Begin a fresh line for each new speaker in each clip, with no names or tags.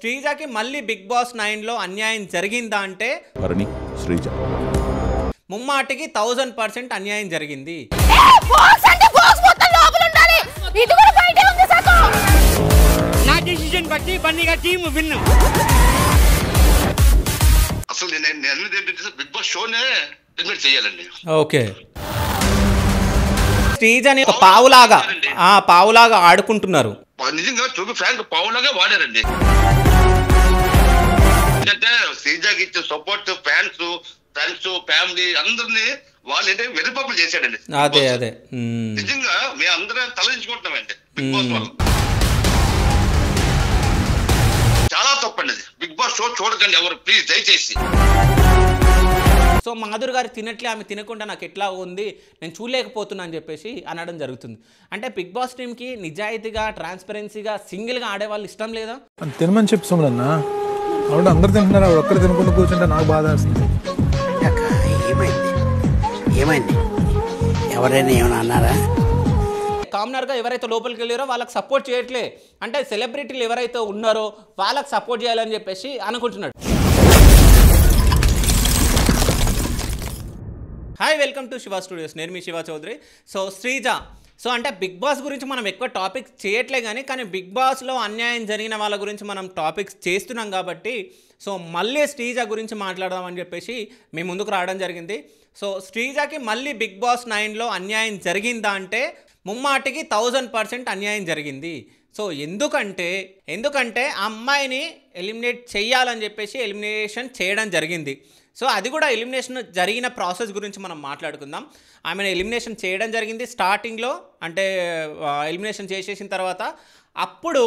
శ్రీజకి మళ్ళీ big boss 9లో అన్యాయం జరిగిందా అంటే
భరణి శ్రీజ
ముమ్మాటికి 1000% అన్యాయం జరిగింది.
నా డిసిజన్ బట్టి బన్నీగా టీమ్ విన్.
అసలు నేను అన్నది ఏంటంటే బిగ్ బాస్ షోనే ఎలిమినేట్ చేయాలండి.
ఓకే, శ్రీజని ఒక పావులాగా ఆడుకుంటున్నారు.
నిజంగా చూపి ఫ్రాంక్ పావులాగా వాడారండి. ఎందుకంటే శ్రీజాకి ఇచ్చే సపోర్ట్ ఫ్యాన్స్ ఫ్యామిలీ అందరినీ వాళ్ళు ఏంటంటే వెరిపప్పులు చేశాడండి.
అదే
నిజంగా మేము అందరం తలదించుకుంటున్నామండి బిగ్ బాస్ వాళ్ళు. చాలా తప్పండి అది. బిగ్ బాస్ షో చూడకండి ఎవరు, ప్లీజ్ దయచేసి.
సో మాధురి గారు తినట్లే, ఆమె తినకుండా నాకు ఎట్లా ఉంది, నేను చూడలేకపోతున్నా అని చెప్పేసి అనడం జరుగుతుంది. అంటే బిగ్ బాస్ టీమ్కి నిజాయితీగా ట్రాన్స్పరెన్సీగా సింగిల్గా ఆడేవాళ్ళు ఇష్టం లేదా?
తినమని చెప్పి సుమలన్నా, ఆవిడ అందరు తింటున్నారు, ఆవిడ ఒక్కరు తినకుండా కూర్చుంటే నాకు బాధ వేస్తుంది.
ఏమైంది ఎవరైనా ఏమైనా అన్నారా?
కామనర్గా ఎవరైతే లోపలికి వెళ్ళారో వాళ్ళకి సపోర్ట్ చేయట్లే, అంటే సెలబ్రిటీలు ఎవరైతే ఉన్నారో వాళ్ళకి సపోర్ట్ చేయాలని చెప్పేసి అనుకుంటున్నాడు. Hi, welcome to Shiva studios. నేను మీ శివ చౌదరి. సో శ్రీజ, సో అంటే బిగ్ బాస్ గురించి మనం ఎక్కువ టాపిక్స్ చేయట్లే కానీ బిగ్ బాస్లో అన్యాయం జరిగిన వాళ్ళ గురించి మనం టాపిక్స్ చేస్తున్నాం కాబట్టి సో మళ్ళీ శ్రీజ గురించి మాట్లాడదామని చెప్పేసి మేము ముందుకు రావడం జరిగింది. సో శ్రీజకి మళ్ళీ బిగ్ బాస్ 9లో అన్యాయం జరిగిందా అంటే ముమ్మాటికి 1000% అన్యాయం జరిగింది. సో ఎందుకంటే ఆ అమ్మాయిని ఎలిమినేట్ చేయాలని చెప్పేసి ఎలిమినేషన్ చేయడం జరిగింది. సో అది కూడా ఎలిమినేషన్ జరిగిన ప్రాసెస్ గురించి మనం మాట్లాడుకుందాం. ఆమెను ఎలిమినేషన్ చేయడం జరిగింది స్టార్టింగ్లో, అంటే ఎలిమినేషన్ చేసేసిన తర్వాత అప్పుడు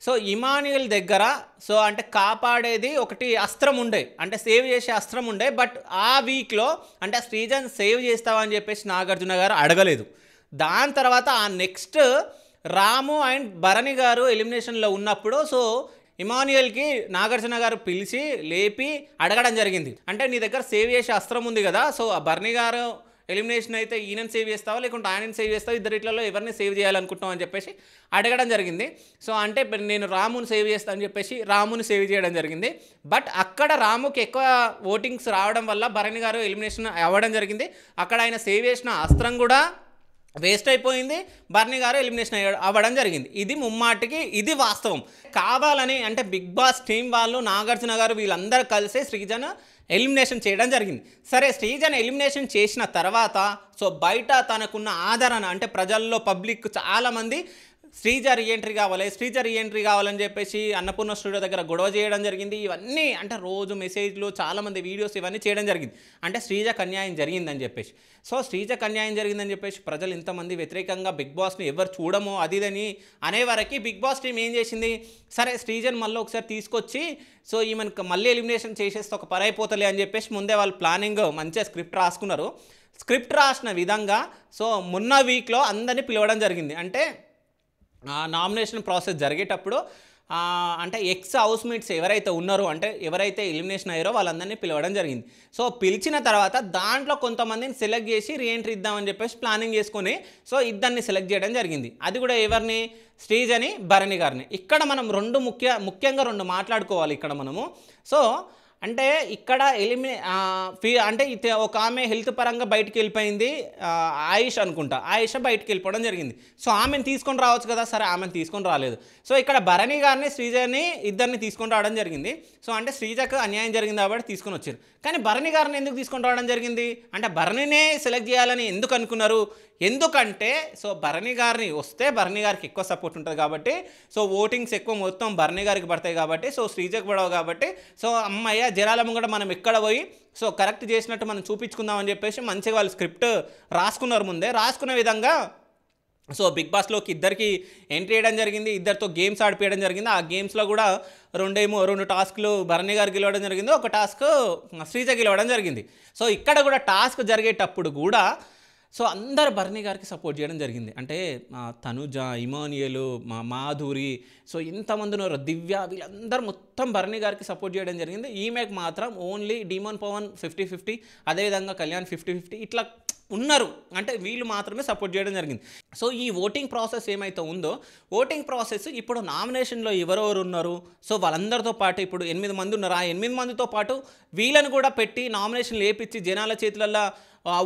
సో ఇమాన్యుయల్ దగ్గర సో అంటే కాపాడేది ఒకటి అస్త్రం ఉండే, అంటే సేవ్ చేసే అస్త్రం ఉండే. బట్ ఆ వీక్లో అంటే శ్రీజన్ సేవ్ చేస్తావని చెప్పేసి నాగార్జున గారు అడగలేదు. దాని తర్వాత ఆ next Ramu and Bharani garu ఎలిమినేషన్లో ఉన్నప్పుడు సో ఇమాన్యుయల్కి నాగార్జున గారు పిలిచి లేపి అడగడం జరిగింది. అంటే నీ దగ్గర సేవ్ చేసే అస్త్రం ఉంది కదా, సో ఆ భరణి గారు ఎలిమినేషన్ అయితే ఈయనని సేవ్ చేస్తావా లేకుంటే ఆయనని సేవ్ చేస్తావా, ఇద్దరిట్లలో ఎవరిని సేవ్ చేయాలనుకుంటున్నావు అని చెప్పేసి అడగడం జరిగింది. సో అంటే నేను రాముని సేవ్ చేస్తాను అని చెప్పేసి రాముని సేవ్ చేయడం జరిగింది. బట్ అక్కడ రాముకి ఎక్కువ ఓటింగ్స్ రావడం వల్ల భరణి గారు ఎలిమినేషన్ అవ్వడం జరిగింది. అక్కడ ఆయన సేవ్ చేసిన అస్త్రం కూడా వేస్ట్ అయిపోయింది, భరణి గారు ఎలిమినేషన్ అవ్వడం జరిగింది. ఇది ముమ్మాటికి ఇది వాస్తవం. కావాలని అంటే బిగ్ బాస్ టీం వాళ్ళు నాగార్జున గారు వీళ్ళందరూ కలిసి శ్రీజను ఎలిమినేషన్ చేయడం జరిగింది. సరే, శ్రీజను ఎలిమినేషన్ చేసిన తర్వాత సో బయట తనకున్న ఆదరణ అంటే ప్రజల్లో పబ్లిక్ చాలామంది శ్రీజ రీఎంట్రీ కావాలని చెప్పేసి అన్నపూర్ణ స్టూడియో దగ్గర గొడవ చేయడం జరిగింది. ఇవన్నీ అంటే రోజు మెసేజ్లు చాలామంది వీడియోస్ ఇవన్నీ చేయడం జరిగింది. అంటే శ్రీజకు అన్యాయం జరిగిందని చెప్పేసి. సో శ్రీజకు అన్యాయం జరిగిందని చెప్పేసి ప్రజలు ఇంతమంది వ్యతిరేకంగా బిగ్ బాస్ని ఎవరు చూడమో అదిదని అనేవరకు బిగ్ బాస్ టీం ఏం చేసింది, సరే శ్రీజన్ మళ్ళీ ఒకసారి తీసుకొచ్చి సో ఈమెను మళ్ళీ ఎలిమినేషన్ చేసేస్తే ఒక పని అయిపోతలే అని చెప్పేసి ముందే వాళ్ళు ప్లానింగ్ మంచిగా స్క్రిప్ట్ రాసుకున్నారు. స్క్రిప్ట్ రాసిన విధంగా సో మొన్న వీక్లో అందరినీ పిలవడం జరిగింది. అంటే నామినేషన్ ప్రాసెస్ జరిగేటప్పుడు అంటే ఎక్స్ హౌస్మేట్స్ ఎవరైతే ఉన్నారో అంటే ఎవరైతే ఎలిమినేషన్ అయ్యారో వాళ్ళందరినీ పిలవడం జరిగింది. సో పిలిచిన తర్వాత దాంట్లో కొంతమందిని సెలెక్ట్ చేసి రీఎంట్రీ ఇద్దామని చెప్పేసి ప్లానింగ్ చేసుకొని సో ఇద్దరిని సెలెక్ట్ చేయడం జరిగింది. అది కూడా ఎవరిని, శ్రీజని భరణి గారిని. ఇక్కడ మనం ముఖ్యంగా రెండు మాట్లాడుకోవాలి ఇక్కడ మనము. సో అంటే ఇక్కడ అంటే ఒక ఆమె హెల్త్ పరంగా బయటికి వెళ్ళిపోయింది, ఆయుష్ అనుకుంటా, ఆయుష బయటికి వెళ్ళిపోవడం జరిగింది. సో ఆమెను తీసుకొని రావచ్చు కదా, సరే ఆమెను తీసుకొని రాలేదు. సో ఇక్కడ భరణి గారిని శ్రీజని ఇద్దరిని తీసుకొని రావడం జరిగింది. సో అంటే శ్రీజకు అన్యాయం జరిగింది కాబట్టి తీసుకొని వచ్చారు. కానీ భరణి గారిని ఎందుకు తీసుకొని రావడం జరిగింది అంటే భరణినే సెలెక్ట్ చేయాలని ఎందుకు అనుకున్నారు? ఎందుకంటే సో భరణి గారిని వస్తే భరణి గారికి ఎక్కువ సపోర్ట్ ఉంటుంది కాబట్టి సో ఓటింగ్స్ ఎక్కువ మొత్తం భరణి గారికి పడతాయి కాబట్టి సో శ్రీజకు పడవు కాబట్టి సో అమ్మయ్య జనాల ముంగట మనం ఎక్కడ పోయి సో కరెక్ట్ చేసినట్టు మనం చూపించుకుందామని చెప్పేసి మంచిగా వాళ్ళు స్క్రిప్ట్ రాసుకున్నారు. ముందే రాసుకున్న విధంగా సో బిగ్ బాస్లోకి ఇద్దరికి ఎంట్రీ చేయడం జరిగింది, ఇద్దరితో గేమ్స్ ఆడిపోయడం జరిగింది. ఆ గేమ్స్లో కూడా రెండు టాస్క్లు భరణి గారు గెలవడం జరిగింది, ఒక టాస్క్ శ్రీజ గెలవడం జరిగింది. సో ఇక్కడ కూడా టాస్క్ జరిగేటప్పుడు కూడా సో అందరు భరణి గారికి సపోర్ట్ చేయడం జరిగింది. అంటే తనుజ, ఇమాన్యుయల్, మాధురి, సో ఇంతమంది ఉన్నారు, దివ్య, వీళ్ళందరూ మొత్తం భరణి గారికి సపోర్ట్ చేయడం జరిగింది. ఈమెకు మాత్రం ఓన్లీ డీమోన్ పవన్ 50-50, అదేవిధంగా కళ్యాణ్ 50-50, ఇట్లా ఉన్నారు, అంటే వీళ్ళు మాత్రమే సపోర్ట్ చేయడం జరిగింది. సో ఈ ఓటింగ్ ప్రాసెస్ ఏమైతే ఉందో, ఓటింగ్ ప్రాసెస్ ఇప్పుడు నామినేషన్లో ఎవరెవరు ఉన్నారు, సో వాళ్ళందరితో పాటు ఇప్పుడు 8 మంది ఉన్నారు, ఆ 8 మందితో పాటు వీళ్ళని కూడా పెట్టి నామినేషన్లు వేపించి జనాల చేతులలో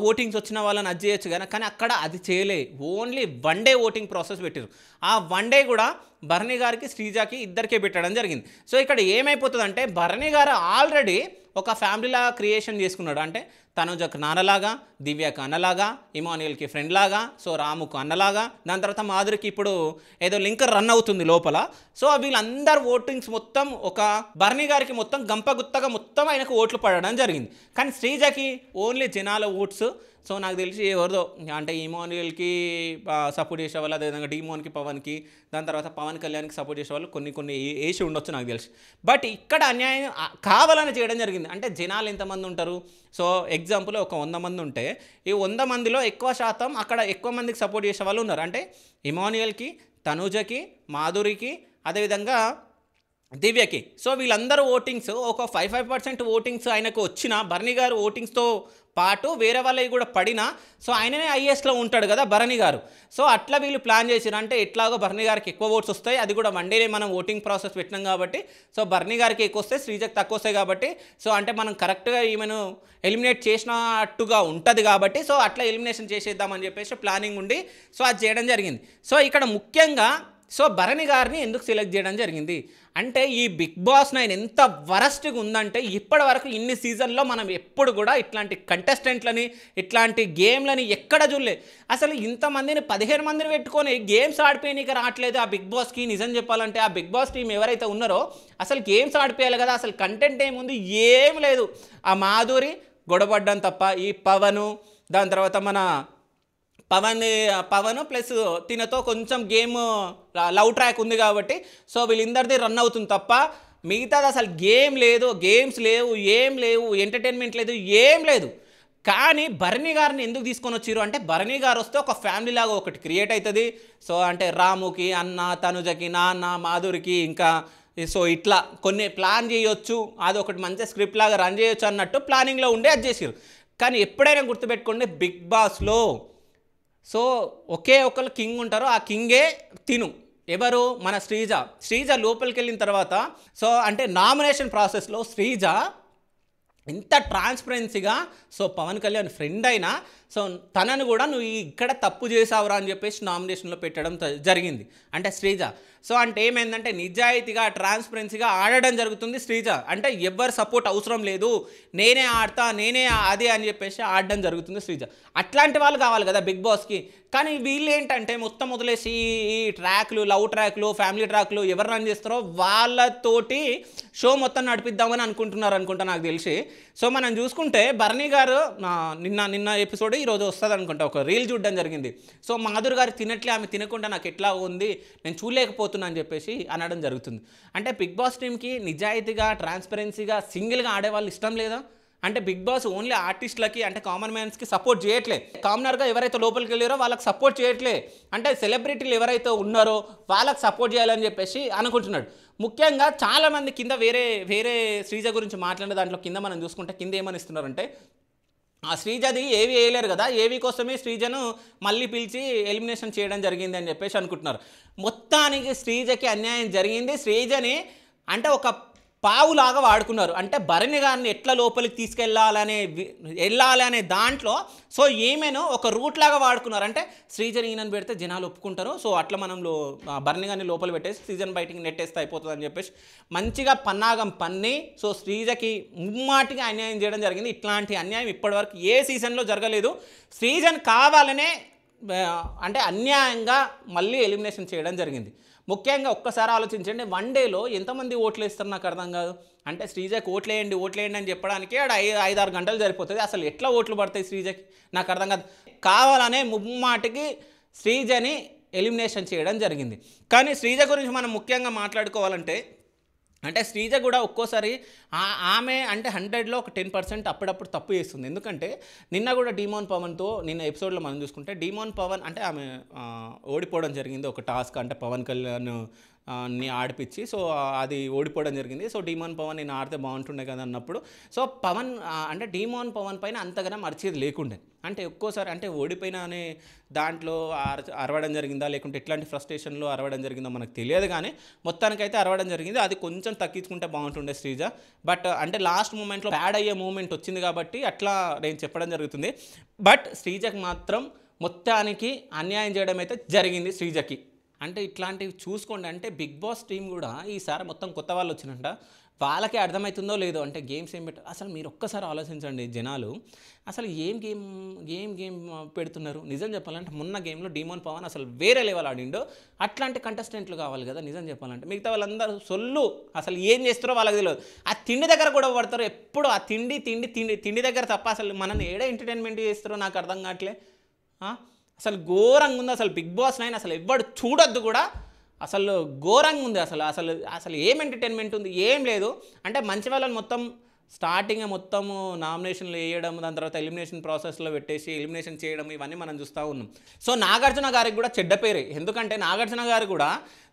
ఓటింగ్స్ వచ్చిన వాళ్ళని అది చేయొచ్చు కానీ అక్కడ అది చేయలే. ఓన్లీ 1 డే ఓటింగ్ ప్రాసెస్ పెట్టారు. ఆ 1 డే కూడా భరణి గారికి శ్రీజాకి ఇద్దరికే పెట్టడం జరిగింది. సో ఇక్కడ ఏమైపోతుందంటే భరణి గారు ఆల్రెడీ ఒక ఫ్యామిలీలా క్రియేషన్ చేసుకున్నాడు. అంటే తనుజకు నాన్నలాగా, దివ్యకు అన్నలాగా, ఇమాన్యుయల్కి ఫ్రెండ్ లాగా, సో రాముకు అన్నలాగా, దాని తర్వాత మాధురికి ఇప్పుడు ఏదో లింక్ రన్ అవుతుంది లోపల. సో వీళ్ళందరూ ఓటింగ్స్ మొత్తం ఒక భరణి గారికి మొత్తం గంపగుత్తగా మొత్తం ఆయనకు ఓట్లు పడడం జరిగింది. కానీ శ్రీజకి ఓన్లీ జనాల ఓట్స్. సో నాకు తెలిసి ఎవరిదో అంటే ఇమాన్యుయల్కి సపోర్ట్ చేసేవాళ్ళు, అదేవిధంగా డీమోన్కి, పవన్కి, దాని తర్వాత పవన్ కళ్యాణ్కి సపోర్ట్ చేసేవాళ్ళు కొన్ని వేసి ఉండొచ్చు నాకు తెలిసి. బట్ ఇక్కడ అన్యాయం కావాలని చేయడం జరిగింది. అంటే జనాలు ఎంతమంది ఉంటారు, సో ఎగ్జాంపుల్ ఒక 100 మంది ఉంటే ఈ 100 మందిలో ఎక్కువ శాతం అక్కడ ఎక్కువ మందికి సపోర్ట్ చేసే వాళ్ళు ఉన్నారు. అంటే ఇమాన్యుయల్కి, తనుజకి, మాధురికి, అదేవిధంగా దివ్యకి. సో వీళ్ళందరూ ఓటింగ్స్ ఒక 5% ఓటింగ్స్ ఆయనకు వచ్చిన భరణి గారు ఓటింగ్స్తో పాటు వేరే వాళ్ళవి కూడా పడినా సో ఆయననే ఐఏఎస్లో ఉంటాడు కదా భరణి గారు. సో అట్లా వీళ్ళు ప్లాన్ చేసారు. అంటే ఎట్లాగో భరణి గారికి ఎక్కువ ఓట్స్ వస్తాయి, అది కూడా 1 డేనే మనం ఓటింగ్ ప్రాసెస్ పెట్టినాం కాబట్టి సో భరణి గారికి ఎక్కువ వస్తాయి, శ్రీజకి తక్కువ వస్తాయి కాబట్టి సో అంటే మనం కరెక్ట్గా ఈమెను ఎలిమినేట్ చేసినట్టుగా ఉంటుంది కాబట్టి సో అట్లా ఎలిమినేషన్ చేసేద్దామని చెప్పేసి ప్లానింగ్ ఉండి సో అది చేయడం జరిగింది. సో ఇక్కడ ముఖ్యంగా సో భరణి గారిని ఎందుకు సెలెక్ట్ చేయడం జరిగింది అంటే ఈ బిగ్ బాస్ 9 ఎంత వరస్ట్గా ఉందంటే ఇప్పటి వరకు ఇన్ని సీజన్లో మనం ఎప్పుడు కూడా ఇట్లాంటి కంటెస్టెంట్లని ఇట్లాంటి గేమ్లని ఎక్కడ చూడలే. అసలు ఇంతమందిని 15 మందిని పెట్టుకొని గేమ్స్ ఆడిపోయినీకి రావట్లేదు ఆ బిగ్ బాస్కి. నిజం చెప్పాలంటే ఆ బిగ్ బాస్ టీం ఎవరైతే ఉన్నారో అసలు గేమ్స్ ఆడిపోయాలి కదా, అసలు కంటెంట్ ఏముంది, ఏం లేదు. ఆ మాధురి గొడవపడ్డం తప్ప ఈ పవను, దాని తర్వాత మన పవన్ ప్లస్ తినతో కొంచెం గేమ్ లవ్ ట్రాక్ ఉంది కాబట్టి సో వీళ్ళందరిది రన్ అవుతుంది తప్ప మిగతాది అసలు గేమ్స్ లేవు, ఏం లేవు, ఎంటర్టైన్మెంట్ లేదు, ఏం లేదు. కానీ భరణి గారిని ఎందుకు తీసుకొని వచ్చారు అంటే భరణి గారు వస్తే ఒక ఫ్యామిలీ లాగా ఒకటి క్రియేట్ అవుతుంది. సో అంటే రాముకి అన్న, తనుజకి నాన్న, మాధురికి ఇంకా సో ఇట్లా కొన్ని ప్లాన్ చేయొచ్చు, అది ఒకటి మంచి స్క్రిప్ట్ లాగా రన్ చేయొచ్చు అన్నట్టు ప్లానింగ్లో ఉండే అది చేసారు. కానీ ఎప్పుడైనా గుర్తుపెట్టుకోండి బిగ్ బాస్లో సో ఒకే ఒకళ్ళు కింగ్ ఉంటారు, ఆ కింగే తిను. ఎవరు? మన శ్రీజ లోపలికి వెళ్ళిన తర్వాత సో అంటే నామినేషన్ ప్రాసెస్లో శ్రీజ ఎంత ట్రాన్స్పరెన్సీగా సో పవన్ కళ్యాణ్ ఫ్రెండ్ అయినా సో తనను కూడా నువ్వు ఇక్కడ తప్పు చేసావురా అని చెప్పేసి నామినేషన్లో పెట్టడం జరిగింది. అంటే శ్రీజ సో అంటే ఏమైందంటే నిజాయితీగా ట్రాన్స్పరెన్సీగా ఆడడం జరుగుతుంది శ్రీజ. అంటే ఎవరు సపోర్ట్ అవసరం లేదు, నేనే ఆడతా, నేనే అది అని చెప్పేసి ఆడడం జరుగుతుంది శ్రీజ. అట్లాంటి వాళ్ళు కావాలి కదా బిగ్ బాస్కి. కానీ వీళ్ళు ఏంటంటే మొత్తం వదిలేసి ఈ ట్రాక్లు, లవ్ ట్రాక్లు, ఫ్యామిలీ ట్రాక్లు ఎవరు రన్ చేస్తారో వాళ్ళతోటి షో మొత్తం నడిపిద్దామని అనుకుంటున్నారు నాకు తెలిసి. సో మనం చూసుకుంటే భరణి గారు నిన్న ఎపిసోడ్ ఈరోజు వస్తుంది అనుకుంటా ఒక రీల్ చూడడం జరిగింది. సో మాధురి గారు తినట్లే, ఆమె తినకుండా నాకు ఎట్లా ఉంది, నేను చూడలేకపోతున్నా అని చెప్పేసి అనడం జరుగుతుంది. అంటే బిగ్ బాస్ టీంకి నిజాయితీగా ట్రాన్స్పరెన్సీగా సింగిల్గా ఆడేవాళ్ళు ఇష్టం లేదా? అంటే బిగ్ బాస్ ఓన్లీ ఆర్టిస్టులకి అంటే కామన్ మ్యాన్స్కి సపోర్ట్ చేయట్లే, కామనర్గా ఎవరైతే లోపలికి వెళ్ళారో వాళ్ళకి సపోర్ట్ చేయట్లే, అంటే సెలబ్రిటీలు ఎవరైతే ఉన్నారో వాళ్ళకి సపోర్ట్ చేయాలని చెప్పేసి అనుకుంటున్నాడు. ముఖ్యంగా చాలామంది కింద వేరే శ్రీజ గురించి మాట్లాడే దాంట్లో కింద మనం చూసుకుంటే కింద ఏమని ఇస్తున్నారంటే ఆ శ్రీజది ఏవి వేయలేరు కదా, ఏవి కోసమే శ్రీజను మళ్ళీ పిలిచి ఎలిమినేషన్ చేయడం జరిగింది అని చెప్పేసి అనుకుంటున్నారు. మొత్తానికి శ్రీజకి అన్యాయం జరిగింది. శ్రీజని అంటే ఒక పావులాగా వాడుకున్నారు. అంటే భరణి గారిని ఎట్లా లోపలికి వెళ్ళాలనే దాంట్లో సో ఏమైనా ఒక రూట్ లాగా వాడుకున్నారు. అంటే శ్రీజని ఈయనని పెడితే జనాలు ఒప్పుకుంటారు, సో అట్లా మనం భరణి గారిని లోపల పెట్టేసి శ్రీజని బయటికి నెట్టేస్తే అయిపోతుంది అని చెప్పేసి మంచిగా పన్నాగం పన్ని సో శ్రీజకి ముమ్మాటిగా అన్యాయం చేయడం జరిగింది. ఇట్లాంటి అన్యాయం ఇప్పటివరకు ఏ సీజన్లో జరగలేదు. శ్రీజన్ కావాలనే అంటే అన్యాయంగా మళ్ళీ ఎలిమినేషన్ చేయడం జరిగింది. ముఖ్యంగా ఒక్కసారి ఆలోచించండి, 1 డేలో ఎంతమంది ఓట్లు వేస్తారు నాకు అర్థం కాదు. అంటే శ్రీజకి ఓట్లేయండి అని చెప్పడానికి ఆడ 5-6 గంటలు సరిపోతుంది. అసలు ఎట్లా ఓట్లు పడతాయి శ్రీజకి నాకు అర్థం కాదు. కావాలనే ముమ్మాటికి శ్రీజని ఎలిమినేషన్ చేయడం జరిగింది. కానీ శ్రీజ గురించి మనం ముఖ్యంగా మాట్లాడుకోవాలంటే అంటే శ్రీజ కూడా ఒక్కోసారి ఆమె అంటే 100లో ఒక 10% అప్పుడప్పుడు తప్పు చేస్తుంది. ఎందుకంటే నిన్న కూడా డీమోన్ పవన్తో నిన్న ఎపిసోడ్లో మనం చూసుకుంటే డీమోన్ పవన్ అంటే ఆమె ఓడిపోవడం జరిగింది ఒక టాస్క్. అంటే పవన్ కళ్యాణ్ ని ఆడిపించి సో అది ఓడిపోవడం జరిగింది. సో డీమాన్ పవన్ నేను ఆడితే బాగుంటుండే కదా అన్నప్పుడు సో పవన్ అంటే డీమాన్ పవన్ పైన అంతగానం అరిచేది లేకుండే. అంటే ఒక్కోసారి అంటే ఓడిపోయిన అనే దాంట్లో అరవడం జరిగిందా లేకుంటే ఎట్లాంటి ఫ్రస్ట్రేషన్లో అరవడం జరిగిందో మనకు తెలియదు, కానీ మొత్తానికైతే అరవడం జరిగింది. అది కొంచెం తగ్గించుకుంటే బాగుంటుండే శ్రీజ. బట్ అంటే లాస్ట్ మూమెంట్లో బ్యాడ్ అయ్యే మూమెంట్ వచ్చింది కాబట్టి అట్లా నేను చెప్పడం జరుగుతుంది. బట్ శ్రీజకి మాత్రం మొత్తానికి అన్యాయం చేయడం అయితే జరిగింది శ్రీజకి. అంటే ఇట్లాంటివి చూసుకోండి. అంటే బిగ్ బాస్ టీం కూడా ఈసారి మొత్తం కొత్త వాళ్ళు వచ్చినట్ట వాళ్ళకే అర్థమవుతుందో లేదో అంటే గేమ్స్ ఏం పెట్టారు అసలు. మీరు ఒక్కసారి ఆలోచించండి, జనాలు అసలు ఏం గేమ్ పెడుతున్నారు. నిజం చెప్పాలంటే మొన్న గేమ్లో డీమాన్ పవన్ అసలు వేరే లెవెల్ ఆడిండో. అట్లాంటి కంటెస్టెంట్లు కావాలి కదా నిజం చెప్పాలంటే. మిగతా వాళ్ళందరూ సొల్లు అసలు ఏం చేస్తారో వాళ్ళకి తెలియదు. ఆ తిండి దగ్గర కూడా పడతారు ఎప్పుడు. ఆ తిండి దగ్గర తప్ప అసలు మనల్ని ఏడా ఎంటర్టైన్మెంట్ చేస్తారో నాకు అర్థం కావట్లే. అసలు ఘోరంగా ఉంది అసలు బిగ్ బాస్ 9. అసలు ఎవ్వడు చూడొద్దు కూడా. అసలు ఘోరంగా ఉంది అసలు ఏం ఎంటర్టైన్మెంట్ ఉంది, ఏం లేదు. అంటే మంచి వాళ్ళని మొత్తం స్టార్టింగ్ మొత్తము నామినేషన్లు వేయడం, దాని తర్వాత ఎలిమినేషన్ ప్రాసెస్లో పెట్టేసి ఎలిమినేషన్ చేయడం, ఇవన్నీ మనం చూస్తూ ఉన్నాం. సో నాగార్జున గారికి కూడా చెడ్డ పేరే. ఎందుకంటే నాగార్జున గారు కూడా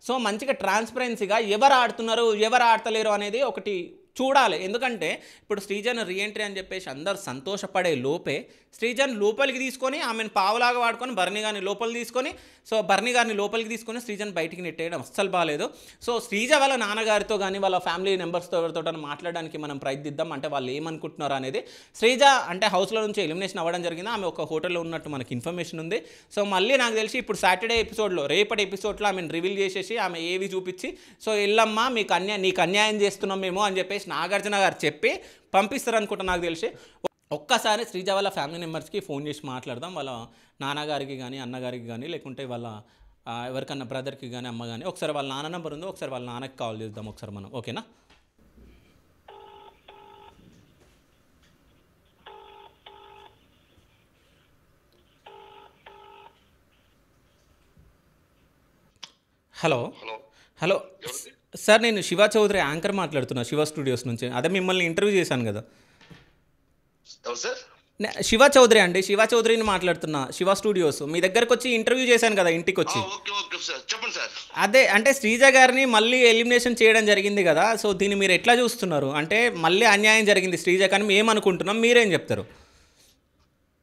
సో మంచిగా ట్రాన్స్పరెన్సీగా ఎవరు ఆడుతున్నారు ఎవరు ఆడతలేరు అనేది ఒకటి చూడాలి. ఎందుకంటే ఇప్పుడు శ్రీజన్ రీఎంట్రీ అని చెప్పేసి అందరు సంతోషపడే లోపే శ్రీజన్ లోపలికి తీసుకొని ఆమెను పావులాగా వాడుకొని బర్నీ గారిని లోపలికి తీసుకొని సో బర్నీ గారిని లోపలికి తీసుకొని శ్రీజన్ బయటికి నెట్టేయడం అస్సలు బాగాలేదు. సో శ్రీజ వాళ్ళ నాన్నగారితో కానీ వాళ్ళ ఫ్యామిలీ మెంబర్స్తో ఎవరితో మాట్లాడడానికి మనం ప్రయత్నిద్దాం. అంటే వాళ్ళు ఏమనుకుంటున్నారు అనేది. శ్రీజ అంటే హౌస్లో నుంచి ఎలిమినేషన్ అవ్వడం జరిగింది. ఆమె ఒక హోటల్లో ఉన్నట్టు మనకి ఇన్ఫర్మేషన్ ఉంది. సో మళ్ళీ నాకు తెలిసి ఇప్పుడు సాటర్డే ఎపిసోడ్లో రేపటి ఎపిసోడ్లో ఆమెను రివీల్ చేసేసి ఆమె ఏవి చూపించి సో ఎల్లమ్మా నీకు అన్యాయం చేస్తున్నాం మేము అని చెప్పేసి నాగార్జున గారు చెప్పి పంపిస్తారు నాకు తెలిసి. ఒక్కసారి శ్రీజ వాళ్ళ ఫ్యామిలీ మెంబర్స్కి ఫోన్ చేసి మాట్లాడదాం. వాళ్ళ నాన్నగారికి కానీ అన్నగారికి కానీ లేకుంటే వాళ్ళ ఎవరికన్నా బ్రదర్కి కానీ అమ్మ కానీ. ఒకసారి వాళ్ళ నాన్న నెంబర్ ఉందో ఒకసారి వాళ్ళ నాన్నకి కాల్ చేద్దాం ఒకసారి మనం. ఓకేనా? హలో సార్, నేను శివ చౌదరి యాంకర్ మాట్లాడుతున్నా శివ స్టూడియోస్ నుంచి. అదే మిమ్మల్ని ఇంటర్వ్యూ చేశాను కదా. శివ చౌదరి అండి, శివ చౌదరిని మాట్లాడుతున్నా శివ స్టూడియోస్. మీ దగ్గరకు వచ్చి ఇంటర్వ్యూ చేశాను కదా ఇంటికి వచ్చి. అదే అంటే శ్రీజ గారిని మళ్ళీ ఎలిమినేషన్ చేయడం జరిగింది కదా. సో దీన్ని మీరు ఎట్లా చూస్తున్నారు? అంటే మళ్ళీ అన్యాయం జరిగింది శ్రీజ కానీ మేము అనుకుంటున్నాం, మీరేం చెప్తారు?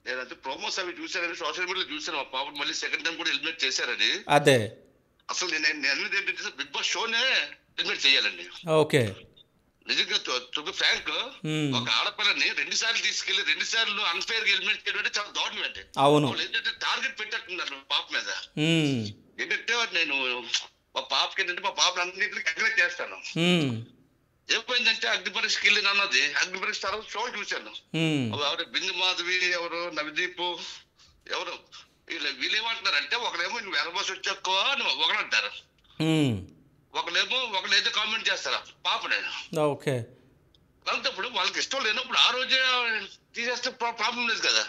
నేనైతే ప్రోమోస్ అవి చూసానని సోషల్ మీడియాలో చూసాను. మా పాప మళ్ళీ సెకండ్ టైం కూడా ఎలిమినేట్ చేశారని.
అదే
అసలు నేను అనేది ఏంటంటే బిగ్ బాస్ షోనే ఎలిమినేట్ చేయాలండి.
ఓకే,
నిజంగా టు బి ఫ్రాంక్ ఒక ఆడపిల్లని 2 సార్లు తీసుకెళ్లి 2 సార్లు అన్ఫేర్ గా ఎలిమినేట్ చేయడం అంటే చాలా దారుణం అండి.
అవును.
ఏంటంటే టార్గెట్ పెట్టట్టున్నారు పాప మీద. ఏంటంటే నేను మా పాపకి ఏంటంటే మా పాప అన్నింటికి ఎంకరేజ్ చేస్తాను. ఏమైందంటే అగ్ని పరీక్షకి వెళ్ళిన అన్నది అగ్ని పరీక్ష తర్వాత షో చూశాను. ఎవరు బిందు మాధవి, ఎవరు నవదీప్, ఎవరు వీళ్ళు ఏమంటున్నారంటే ఒకరేమో నువ్వు ఎర్రబస్ వచ్చాకో అని ఒకరంటారు, ఒకళ్ళు ఏదో కామెంట్ చేస్తారా పాపనే.
ఓకే,
అలాంటప్పుడు వాళ్ళకి ఇష్టం లేనప్పుడు ఆ రోజే తీసేస్తే ప్రాబ్లం లేదు కదా.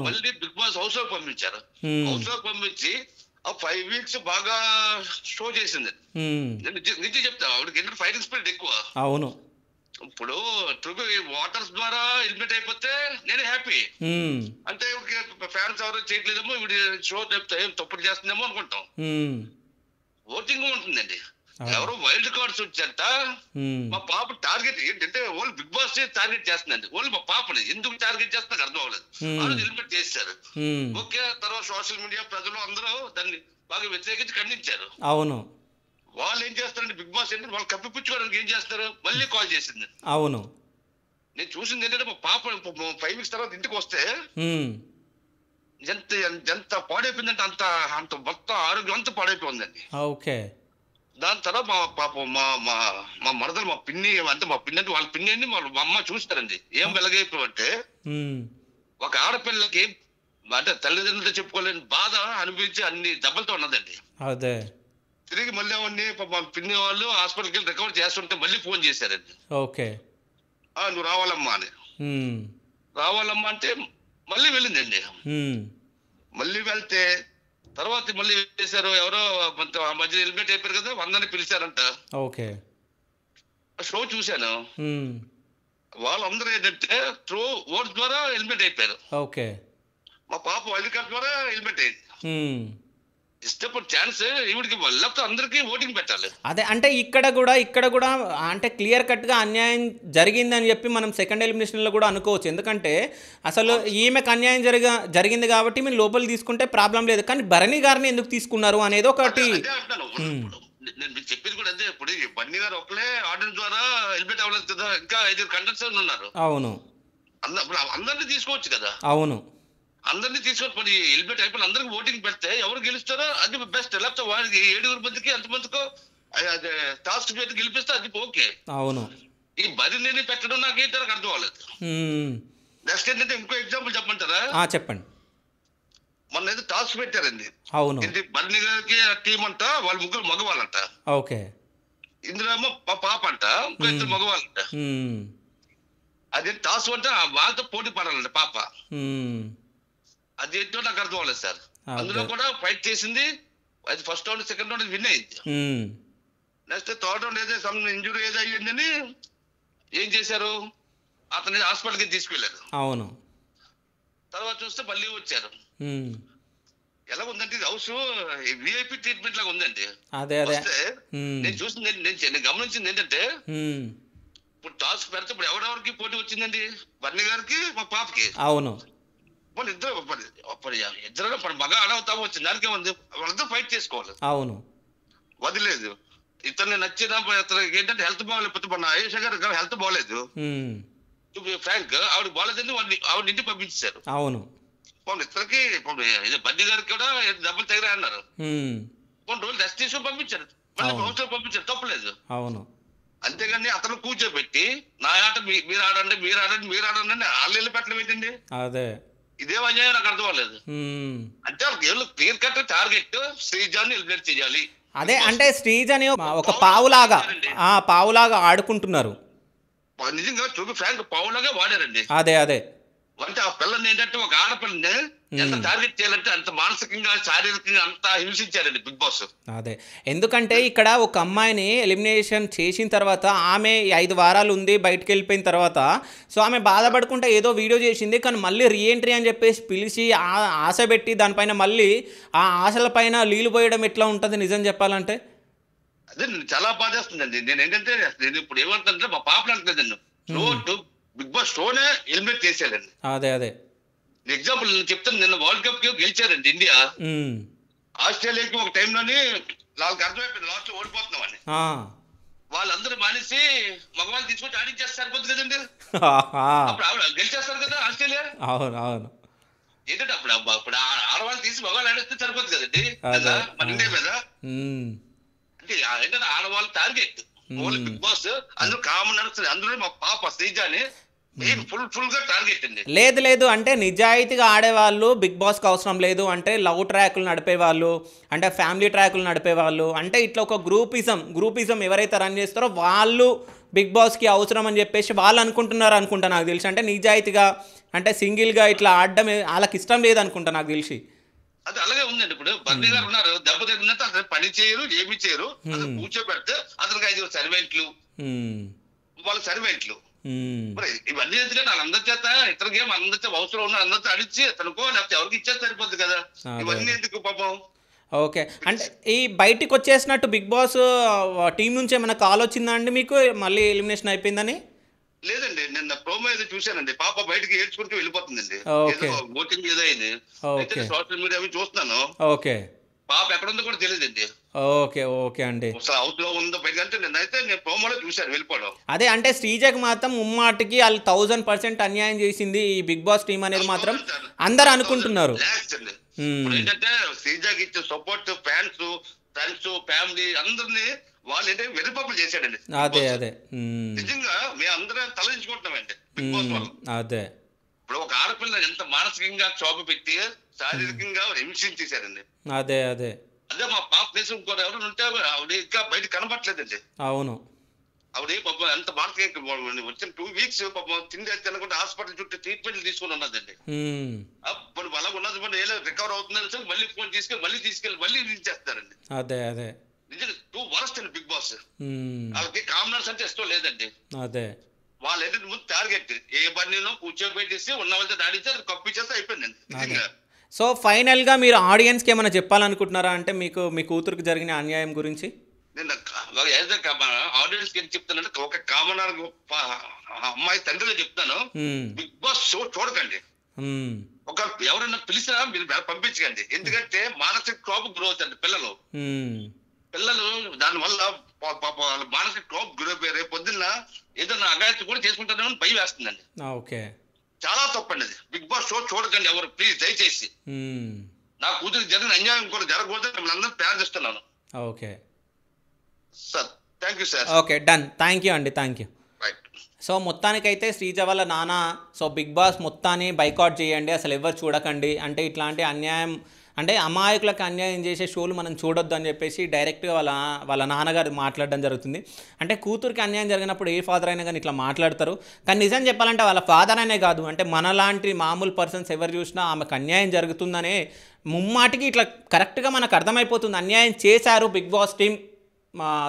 మళ్ళీ బిగ్ బాస్ హౌస్ లోకి పంపించారు. హౌస్ లోకి పంపించి ఆ 5 వీక్స్ బాగా షో చేసింది. నిజం చెప్తా, ఆవిడకి ఏంటంటే ఫైటింగ్ స్పిరిట్ ఎక్కువ.
అవును.
ఇప్పుడు వాటర్స్ ద్వారా ఎలిమినేట్ అయిపోతే నేను హ్యాపీ. అంటే ఫ్యాన్స్ ఎవరో చేయట్లేదేమో, ఇవి షో చెప్తే ఏం తప్పుడు చేస్తుందేమో అనుకుంటాం. ఓటింగ్ ఉంటుందండి. ఎవరో వైల్డ్ కార్డ్స్ వచ్చారట. మా పాప టార్గెట్ ఏంటంటే ఓన్లీ బిగ్ బాస్ టార్గెట్ చేస్తుందండి. ఓన్లీ మా పాపని ఎందుకు టార్గెట్ చేస్తే నాకు అర్థం అవ్వలేదు. ఆ రోజు ఎలిమినేట్ చేశారు. ఓకే, తర్వాత సోషల్ మీడియా ప్రజలు అందరూ దాన్ని బాగా వ్యతిరేకించి ఖండించారు.
అవును.
వాళ్ళు ఏం చేస్తారంటే బిగ్ బాస్ ఏంటంటే వాళ్ళు కప్పిపుచ్చుకోవడానికి ఏం చేస్తారు, మళ్ళీ కాల్ చేసింది.
అవును.
నేను చూసింది ఏంటంటే మా పాప 5 వీక్స్ తర్వాత ఇంటికి వస్తే ఎంత పాడైపోయిందంటే అంత మొత్తం ఆరోగ్యం అంతా పాడైపోయిందండి.
ఓకే.
దాని తర్వాత మా పాప మా మరదలు మా పిన్ని అంటే వాళ్ళ పిన్ని అని మా అమ్మ చూస్తారండి. ఏం వెలగైపోయింటే ఒక ఆడపిల్లకి అంటే తల్లిదండ్రులతో చెప్పుకోలేని బాధ అనుభవించి అన్ని దెబ్బలతో ఉన్నదండి.
అదే
తిరిగి మళ్ళీ అవన్నీ మా పిన్ని వాళ్ళు హాస్పిటల్కి వెళ్ళి రికవర్ చేస్తుంటే మళ్ళీ ఫోన్ చేశారండి.
ఓకే,
నువ్వు రావాలమ్మా అని. రావాలమ్మా అంటే మళ్ళీ వెళ్ళిందండి. మళ్ళీ వెళ్తే తర్వాత మళ్ళీ చేశారు, ఎవరో మధ్య ఎలిమినేట్ అయిపోయారు కదా, అందరినీ పిలిచారంట.
ఓకే.
షో చూశాను. వాళ్ళందరూ ఏంటంటే త్రూ ఓట్స్ ద్వారా ఎలిమినేట్ అయిపోయారు.
ఓకే.
మా పాప వైల్డ్ కార్డ్ ద్వారా ఎలిమినేట్ అయింది. ఇస్తే ఇప్పుడు ఛాన్స్ ఈవిడికి లేకపోతే అందరికీ ఓటింగ్ పెట్టాలి.
అదే అంటే ఇక్కడ కూడా అంటే క్లియర్ కట్గా అన్యాయం జరిగిందని చెప్పి మనం సెకండ్ ఎలిమినేషన్లో కూడా అనుకోవచ్చు. ఎందుకంటే అసలు ఈమెకు అన్యాయం జరిగింది కాబట్టి మీరు లోపలికి తీసుకుంటే ప్రాబ్లం లేదు, కానీ భరణి గారిని ఎందుకు తీసుకున్నారు అనేది ఒకటి.
నేను మీకు చెప్పింది కూడా అదే. ఇప్పుడు బన్నీ గారు ఒకలే ఆడియన్స్ ద్వారా ఎలిమినేట్ అవ్వలేదు కదా, ఇంకా 5 కంటెస్టెంట్స్ ఉన్నారు.
అవును,
అందరినీ తీసుకోవచ్చు కదా.
అవును,
అందరినీ తీసుకొని ఎలిమినేట్ అయిపోయి అందరికి ఓటింగ్ పెడితే ఎవరు గెలుస్తారో అది బెస్ట్. లేకపోతే వారికి 7 మందికి ఎంతమందికో టాస్క్ పెట్టి గెలిపిస్తే అది ఓకే.
అవును,
ఈ బరిని పెట్టడం నాకు ఏంటో నాకు అర్థం అవ్వలేదు. నెక్స్ట్ ఏంటంటే ఇంకో ఎగ్జాంపుల్ చెప్పమంటారా?
చెప్పండి.
మొన్న ఏదో టాస్క్ పెట్టారండి.
అవును,
బర్ని గారికి టీం అంట, వాళ్ళ ముగ్గురు మగవాళ్ళంట.
ఓకే.
ఇందులో ఏమో పాప అంట, ఇంకో 2 మగవాళ్ళంట. అదే టాస్ అంటే వాళ్ళతో పోటీ పడాలంట పాప. అది ఏంటో నాకు అర్థం అవ్వలేదు సార్. అందులో కూడా ఫైట్ చేసింది. అది first round second round win అయింది. నెక్స్ట్ థర్డ్ రౌండ్ ఏదో సమ్ ఇంజురీ ఏదో అయ్యిందని ఏం చేశారు, అతని హాస్పిటల్కి తీసుకెళ్లారు.
అవును,
తర్వాత చూస్తే మళ్ళీ వచ్చారు. ఎలా ఉందంటే హౌస్ విఐపి ట్రీట్మెంట్ లాగా ఉందండి.
అదే అదే
నేను చూసింది, నేను గమనించింది ఏంటంటే ఇప్పుడు టాస్క్ పెడితే ఇప్పుడు ఎవరెవరికి పోటీ వచ్చిందండి, బర్ని గారికి మా పాపకి.
అవును,
వాళ్ళు ఇద్దరు మగ ఆడవుతాము వచ్చింది, దానికే ఉంది. వాళ్ళిద్దరు ఫైట్ చేసుకోవాలి.
అవును,
వదిలేదు. ఇతన్ని నచ్చిన ఏంటంటే హెల్త్ బాగోలేదు. మన ఆయేషా గారు హెల్త్ బాగోలేదు. ఫ్రాంక్ ఆవిడ బాగోలేదని ఆవిడ ఇంటికి పంపించారు.
అవును,
ఇద్దరికి బర్ని గారికి కూడా దెబ్బలు తగిలే అన్నారు. కొన్ని రోజులు రెస్ట్ తీసుకొని పంపించారు, మళ్ళీ హౌస్లో పంపించారు, తప్పలేదు.
అవును,
అంతేగాని అతను కూర్చోబెట్టి నా ఆట మీరు ఆడండి అని వాళ్ళు పెట్టడం ఏంటండి?
అదే
ఇదే అన్యాయం నాకు అర్థం అవ్వలేదు. అంటే వాళ్ళకి ఏళ్ళు క్లియర్ కట్ టార్గెట్ శ్రీజాన్ని ఎలిమినేట్ చేయాలి.
అదే అంటే శ్రీజని ఒక పావులాగా ఆడుకుంటున్నారు.
నిజంగా చూపి ఫ్రాంక్ పావులాగా వాడారండి.
అదే అదే
అంటే ఆ పిల్లని ఏంటంటే ఒక ఆడపిల్లని ఎంత టార్గెట్ చేయాలంటే అంత మానసికంగా శారీరకంగా అంత హింసించారండి బిగ్ బాస్.
అదే ఎందుకంటే ఇక్కడ ఒక అమ్మాయిని ఎలిమినేషన్ చేసిన తర్వాత ఆమె 5 వారాలు ఉంది బయటకు వెళ్ళిపోయిన తర్వాత సో ఆమె బాధపడుకుంటే ఏదో వీడియో చేసింది, కానీ మళ్ళీ రీఎంట్రీ అని చెప్పేసి పిలిచి ఆశ పెట్టి దానిపైన మళ్ళీ ఆ ఆశల పైన నీళ్ళు పోయడం ఎట్లా ఉంటుంది నిజం చెప్పాలంటే?
అదే చాలా బాధేస్తుందండి. నేను ఏంటంటే నేను ఇప్పుడు ఏమంటానంటే మా పాపలు అంటలేదండి, బిగ్ బాస్ షోనే ఎలిమినేట్ చేశారండి.
అదే అదే
ఎగ్జాంపుల్ నేను చెప్తాను. నిన్న వరల్డ్ కప్ కి గెలిచారండి ఇండియా. ఆస్ట్రేలియాకి ఒక టైంలోని వాళ్ళకి అర్థమైపోయింది లాస్ట్ ఓడిపోతున్నామని. వాళ్ళందరూ మానేసి మగవాళ్ళు తీసుకొచ్చి ఆడించేస్తే సరిపోతుంది కదండి. అప్పుడు గెలిచేస్తారు కదా ఆస్ట్రేలియా.
అవును అవును
ఏంటంటే అప్పుడు ఆడవాళ్ళు తీసి మగవాళ్ళు ఆడిస్తే సరిపోతుంది కదండి మన ఇండియా మీద. అంటే ఏంటంటే ఆడవాళ్ళు టార్గెట్ ఓన్లీ బిగ్ బాస్. అందులో కామన్ నడుస్తుంది. అందులో మా పాప శ్రీజాని ఫుల్ గా టార్గెట్ అండి.
లేదు అంటే నిజాయితీగా ఆడేవాళ్ళు బిగ్ బాస్కి అవసరం లేదు. అంటే లవ్ ట్రాక్లు నడిపేవాళ్ళు, అంటే ఫ్యామిలీ ట్రాక్లు నడిపేవాళ్ళు, అంటే ఇట్లా ఒక గ్రూపిజం ఎవరైతే రన్ చేస్తారో వాళ్ళు బిగ్ బాస్కి అవసరం అని చెప్పేసి వాళ్ళు అనుకుంటున్నారు అనుకుంటా నాకు తెలిసి. అంటే నిజాయితీగా అంటే సింగిల్గా ఇట్లా ఆడడం వాళ్ళకి ఇష్టం లేదు అనుకుంటా నాకు తెలిసి.
అది అలాగే ఉందండి. ఇప్పుడు బర్నీ గారు ఉన్నారు, దెబ్బ తగిలినంత అతను పని చేయరు, ఏమి చేయరు. అతను కూర్చోబెడితే అతనికి 5 సర్వెంట్లు, వాళ్ళ సర్వెంట్లు. మరి ఇవన్నీ ఎందుకంటే వాళ్ళందరి చేత ఇతర గేమ్ అందరి చేత అవసరం ఉన్న అందరితో అడిచి తనకో లేకపోతే ఎవరికి ఇచ్చేది సరిపోద్ది కదా. ఇవన్నీ ఎందుకు పాపం.
ఓకే అంటే ఈ బయటికి వచ్చేసినట్టు బిగ్ బాస్ టీం నుంచి ఏమైనా కాల్ వచ్చిందా అండి మీకు మళ్ళీ ఎలిమినేషన్ అయిపోయిందని?
లేదండి, నిన్న ప్రోమో ఏదో చూశానండి. పాప బయటకి ఏడ్చుకుంటూ వెళ్ళిపోతుందండి. ఓటింగ్ ఏదో అయింది. అయితే సోషల్ మీడియా అవి చూస్తున్నాను.
ఓకే
పాప ఎక్కడ ఉందో కూడా తెలియదండి.
ఓకే ఓకే అండి.
హౌస్ లో ఉందో బయట అంటే నేనైతే నేను ప్రోమోలో చూశాను వెళ్ళిపోవడం.
అదే అంటే శ్రీజకి మాత్రం ముమ్మాటికి వాళ్ళు 1000% అన్యాయం చేసింది ఈ బిగ్ బాస్ టీం అనేది మాత్రం అందరు అనుకుంటున్నారు.
ఏంటంటే శ్రీజకి ఇచ్చే సపోర్ట్ ఫ్యాన్స్ ఫ్యామిలీ అందరినీ వాళ్ళు ఏంటంటే వెరిపప్పులు చేశాడండి.
అదే అదే
నిజంగా మేము అందరం తలదించుకుంటున్నామండి బిగ్ బాస్ వల్ల.
అదే
ఇప్పుడు ఒక ఆడపిల్ల ఎంత మానసికంగా క్షోభ పెట్టి శారీరకంగా హింసించేశారండి.
అదే అదే
అదే మా పాప దేశం ఇంకోటి ఎవరు ఉంటే ఆవిడ ఇంకా బయట కనబట్టలేదండి.
అవును
ఆవిడ పాపం ఎంత మానసికంగా వచ్చిన 2 వీక్స్ పాపం తిండి తినకుండా హాస్పిటల్ చుట్టూ ట్రీట్మెంట్ తీసుకుని ఉన్నదండి. అప్పుడు అలా ఉన్నది రికవర్ అవుతుందని మళ్ళీ ఫోన్ తీసుకెళ్ళి మళ్ళీ చేస్తారండి.
అదే అదే
నిజంగా 2 వరస్ట్ అండి బిగ్ బాస్. వాళ్ళకి కామనర్స్ అంటే ఇష్టం లేదండి.
అదే
వాళ్ళు ఏంటంటే ముందు టార్గెట్ ఏ బన్నీలో కూర్చోబెట్టేసి ఉన్న వాళ్ళతో దాడిస్తే అది కప్పిచ్చేస్తే అయిపోయిందండి నిజంగా.
సో ఫైనల్గా మీరు ఆడియన్స్కి ఏమైనా చెప్పాలనుకుంటున్నారా అంటే మీకు మీ కూతురికి జరిగిన అన్యాయం గురించి?
నేను ఆడియన్స్ ఏం చెప్తానంటే ఒక కామన్ అమ్మాయి తండ్రిగా చెప్తాను, బిగ్ బాస్ షో చూడకండి. ఒక ఎవరైనా పిలిచినా మీరు పంపించకండి. ఎందుకంటే మానసిక క్షోభ గ్రోత్ అండి పిల్లలు దాని వల్ల మానసిక క్షోభ గురైపోయి రేపు పొద్దున్న ఏదైనా అగాయత్తి కూడా చేసుకుంటారని భయం వేస్తుందండి.
ఓకే,
చాలా తప్పండి అది. బిగ్ బాస్ షో చూడకండి ఎవరు, ప్లీజ్ దయచేసి. నా కూతురికి జరిగిన అన్యాయం కూడా జరగకూడదు మిమ్మల్ని అందరూ ప్రేరేపిస్తున్నాను.
Okay
sir, thank you sir.
Okay, done. Thank you అండి, థ్యాంక్ యూ. సో మొత్తానికైతే శ్రీజ వాళ్ళ నాన్న సో బిగ్ బాస్ మొత్తాన్ని బైకాట్ చేయండి, అసలు ఎవరు చూడకండి, అంటే ఇట్లాంటి అన్యాయం అంటే అమాయకులకు అన్యాయం చేసే షోలు మనం చూడొద్దు అని చెప్పేసి డైరెక్ట్గా వాళ్ళ నాన్నగారు మాట్లాడడం జరుగుతుంది. అంటే కూతురికి అన్యాయం జరిగినప్పుడు ఏ ఫాదర్ అయినా కానీ ఇట్లా మాట్లాడతారు. కానీ నిజం చెప్పాలంటే వాళ్ళ ఫాదర్ అనే కాదు, అంటే మనలాంటి మామూలు పర్సన్స్ ఎవరు చూసినా ఆమెకు అన్యాయం జరుగుతుందనే ముమ్మాటికి ఇట్లా కరెక్ట్గా మనకు అర్థమైపోతుంది. అన్యాయం చేశారు బిగ్ బాస్ టీం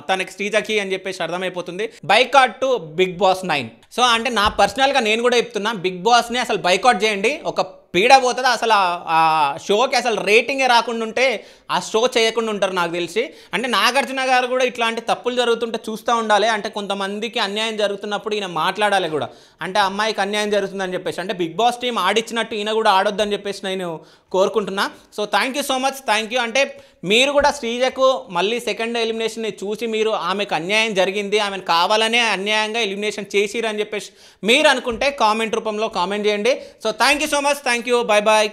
తనకి శ్రీజకి అని చెప్పేసి అర్థమైపోతుంది. Boycott to Bigg Boss 9. So అంటే నా పర్సనల్గా నేను కూడా చెప్తున్నా, బిగ్ బాస్ని అసలు బైకాట్ చేయండి. ఒక పీడ పోతుంది, అసలు ఆ షోకి అసలు రేటింగే రాకుండా ఉంటే ఆ షో చేయకుండా ఉంటారు నాకు తెలిసి. అంటే నాగార్జున గారు కూడా ఇట్లాంటి తప్పులు జరుగుతుంటే చూస్తూ ఉండాలి. అంటే కొంతమందికి అన్యాయం జరుగుతున్నప్పుడు ఈయన మాట్లాడాలి కూడా, అంటే అమ్మాయికి అన్యాయం జరుగుతుందని చెప్పేసి. అంటే బిగ్ బాస్ టీం ఆడిచ్చినట్టు ఈయన కూడా ఆడొద్దని చెప్పేసి నేను కోరుకుంటున్నా. So thank you so much, thank you. అంటే మీరు కూడా శ్రీజకు మళ్ళీ సెకండ్ ఎలిమినేషన్ని చూసి మీరు ఆమెకు అన్యాయం జరిగింది, ఆమెను కావాలనే అన్యాయంగా ఎలిమినేషన్ చేసిరు అని చెప్పేసి మీరు అనుకుంటే కామెంట్ రూపంలో కామెంట్ చేయండి. So thank you so much, thank you, bye bye.